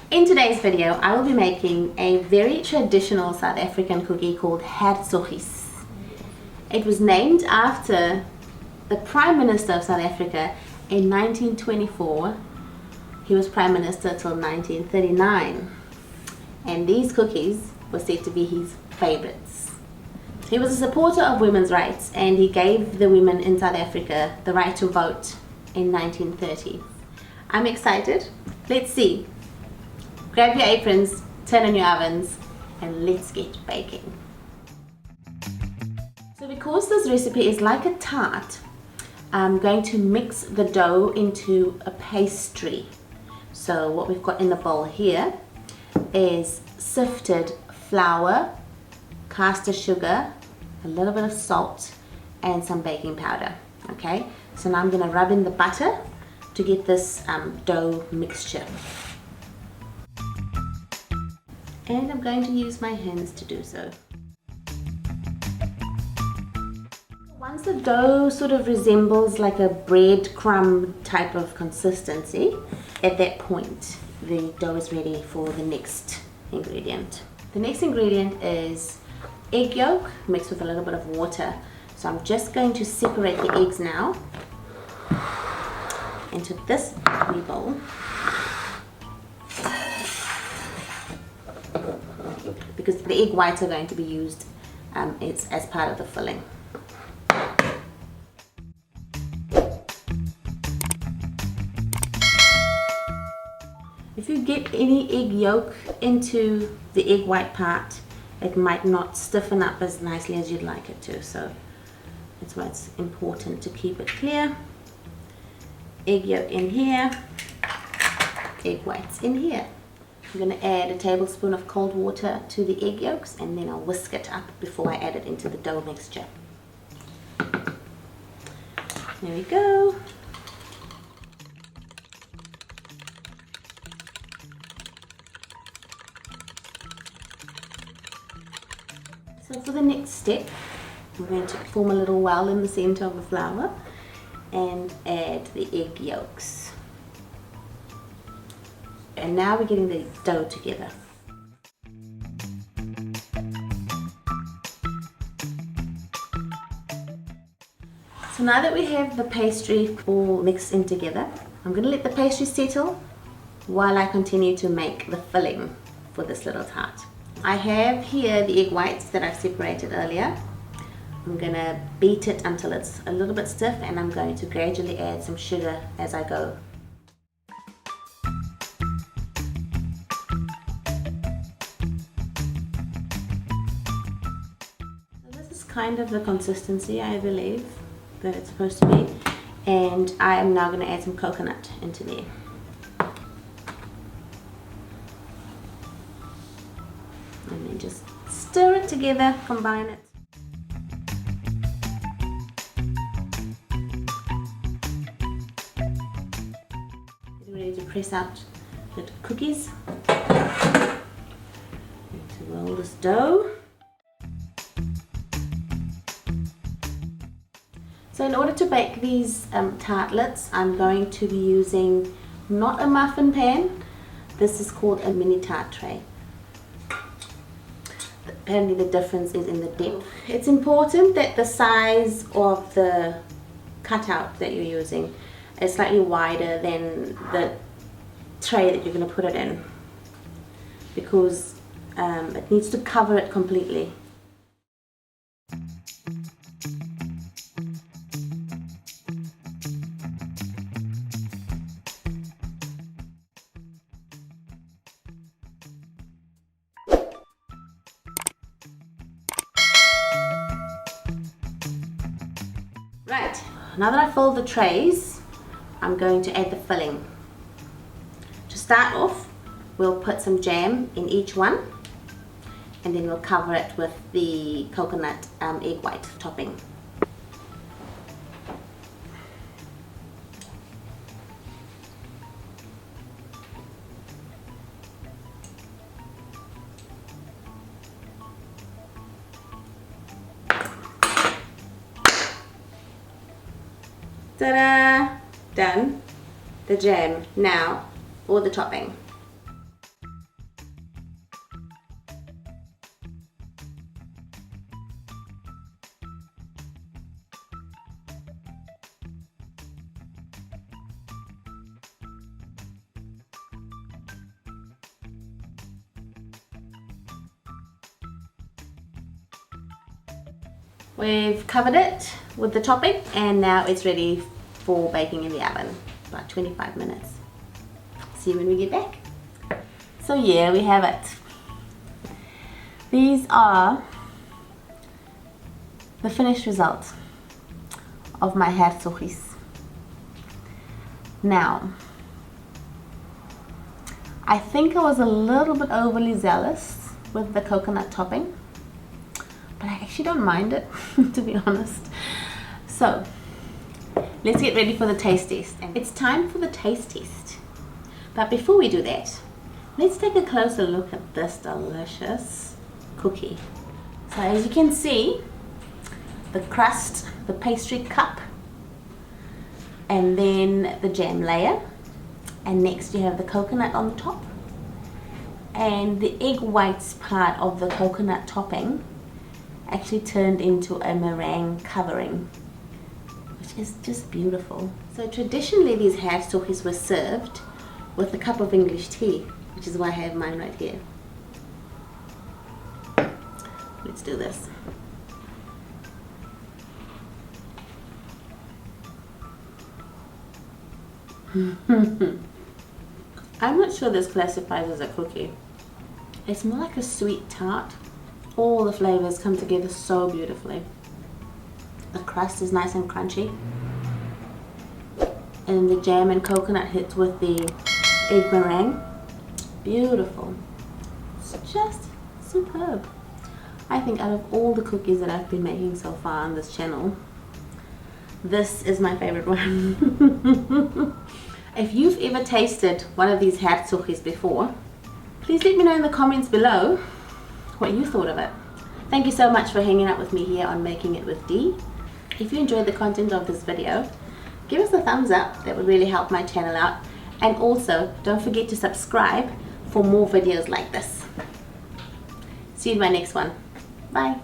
In today's video, I will be making a very traditional South African cookie called Herzoggies. It was named after the Prime Minister of South Africa in 1924. He was Prime Minister till 1939. And these cookies were said to be his favorites. He was a supporter of women's rights, and he gave the women in South Africa the right to vote in 1930. I'm excited. Let's see. Grab your aprons, turn on your ovens, and let's get baking. So because this recipe is like a tart, I'm going to mix the dough into a pastry. So what we've got in the bowl here is sifted flour, caster sugar, a little bit of salt, and some baking powder. Okay, so now I'm going to rub in the butter to get this dough mixture. And I'm going to use my hands to do so. Once the dough sort of resembles like a breadcrumb type of consistency, at that point the dough is ready for the next ingredient. The next ingredient is egg yolk mixed with a little bit of water. So I'm just going to separate the eggs now into this wee bowl, because the egg whites are going to be used as part of the filling. If you get any egg yolk into the egg white part, it might not stiffen up as nicely as you'd like it to, so that's why it's important to keep it clear. Egg yolk in here, egg whites in here. I'm going to add a tablespoon of cold water to the egg yolks, and then I'll whisk it up before I add it into the dough mixture. There we go. So for the next step, I'm going to form a little well in the center of the flour and add the egg yolks. And now we're getting the dough together. So now that we have the pastry all mixed in together, I'm going to let the pastry settle while I continue to make the filling for this little tart. I have here the egg whites that I've separated earlier. I'm going to beat it until it's a little bit stiff, and I'm going to gradually add some sugar as I go. So this is kind of the consistency, I believe, that it's supposed to be, and I am now going to add some coconut into there. And then just stir it together, combine it. Getting ready to press out the cookies and to roll this dough. So in order to bake these tartlets, I'm going to be using not a muffin pan. This is called a mini tart tray. Apparently the difference is in the depth. It's important that the size of the cutout that you're using is slightly wider than the tray that you're going to put it in, because it needs to cover it completely. Right, now that I've filled the trays, I'm going to add the filling. To start off, we'll put some jam in each one, and then we'll cover it with the coconut egg white topping. Ta-da! Done. The jam. Now, for the topping. We've covered it with the topping and now it's ready for baking in the oven, about 25 minutes. See you when we get back. So yeah, we have it. These are the finished result of my hertzoggies. Now, I think I was a little bit overly zealous with the coconut topping, but I actually don't mind it, to be honest. So, let's get ready for the taste test. It's time for the taste test. But before we do that, let's take a closer look at this delicious cookie. So as you can see, the crust, the pastry cup, and then the jam layer, and next you have the coconut on the top, and the egg whites part of the coconut topping actually turned into a meringue covering, which is just beautiful. So traditionally these hertzoggies were served with a cup of English tea, which is why I have mine right here. Let's do this. I'm not sure this classifies as a cookie. It's more like a sweet tart. All the flavors come together so beautifully. The crust is nice and crunchy, and the jam and coconut hits with the egg meringue. Beautiful. It's just superb. I think out of all the cookies that I've been making so far on this channel, this is my favorite one. If you've ever tasted one of these hertzoggies before, please let me know in the comments below what you thought of it. Thank you so much for hanging out with me here on Making It with Dee. If you enjoyed the content of this video, give us a thumbs up. That would really help my channel out. And also, don't forget to subscribe for more videos like this. See you in my next one. Bye.